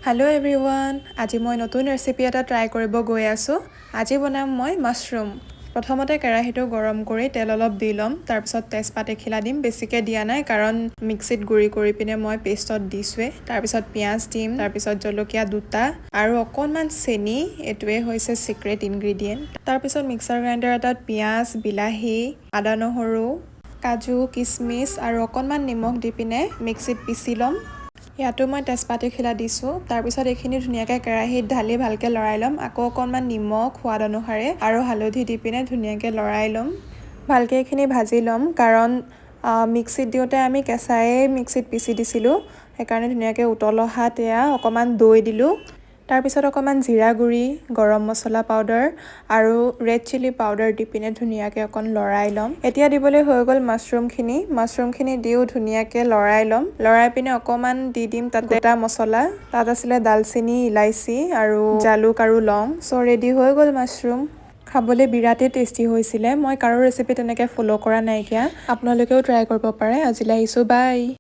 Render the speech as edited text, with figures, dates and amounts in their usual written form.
Hello' everyone, আজি মই নতুন ৰেচিপি এটা ট্ৰাই কৰিব গৈ আছোঁ। আজি বনাম মই মাছৰুম। প্ৰথমতে কেৰাহীটো গৰম কৰি তেল অলপ দি ল'ম, তাৰপিছত তেজপাত এখিলা দিম। বেছিকৈ দিয়া নাই কাৰণ মিক্সিত গুড়ি কৰি পিনে মই পেষ্টত দিছোঁৱেই। তাৰপিছত পিঁয়াজ দিম, তাৰপিছত জলকীয়া দুটা আৰু অকণমান চেনি, এইটোৱে হৈছে ছিক্ৰেট ইনগ্ৰিডিয়েণ্ট। তাৰপিছত মিক্সাৰ গ্ৰাইণ্ডাৰ এটাত পিঁয়াজ, বিলাহী, আদা নহৰু, কাজু, কিচমিচ আৰু অকণমান নিমখ দি পিনে মিক্সিত পিচি ল'ম। ইয়াতো মই তেজপাত এখিলা দিছোঁ। তাৰপিছত এইখিনি ধুনীয়াকৈ কেৰাহীত ঢালি ভালকৈ লৰাই ল'ম। আকৌ অকণমান নিমখ সোৱাদ অনুসাৰে আৰু হালধি দি পিনে ধুনীয়াকৈ লৰাই ল'ম। ভালকৈ এইখিনি ভাজি ল'ম কাৰণ মিক্সিত দিওঁতে আমি কেঁচায়ে মিক্সিত পিচি দিছিলোঁ, সেইকাৰণে ধুনীয়াকৈ উতল অহাত এয়া অকণমান দৈ দিলোঁ। তাৰপিছত অকণমান জিৰা গুড়ি, গৰম মছলা পাউডাৰ আৰু ৰেড চিলি পাউডাৰ দি পিনে ধুনীয়াকৈ অকণ লৰাই ল'ম। এতিয়া দিবলৈ হৈ গ'ল মাছৰুমখিনি দিও ধুনীয়াকৈ লৰাই ল'ম। লৰাই পিনে অকণমান দি দিম তাত গোটা মছলা। তাত আছিলে দালচেনি, ইলাইচি আৰু জালুক আৰু লং। ৰেডি হৈ গ'ল মাছৰুম। খাবলৈ বিৰাটেই টেষ্টি হৈছিলে। মই কাৰো ৰেচিপি তেনেকৈ ফ'ল' কৰা নাইকিয়া, আপোনালোকেও ট্ৰাই কৰিব পাৰে। আজিলৈ আহিছোঁ, বাই।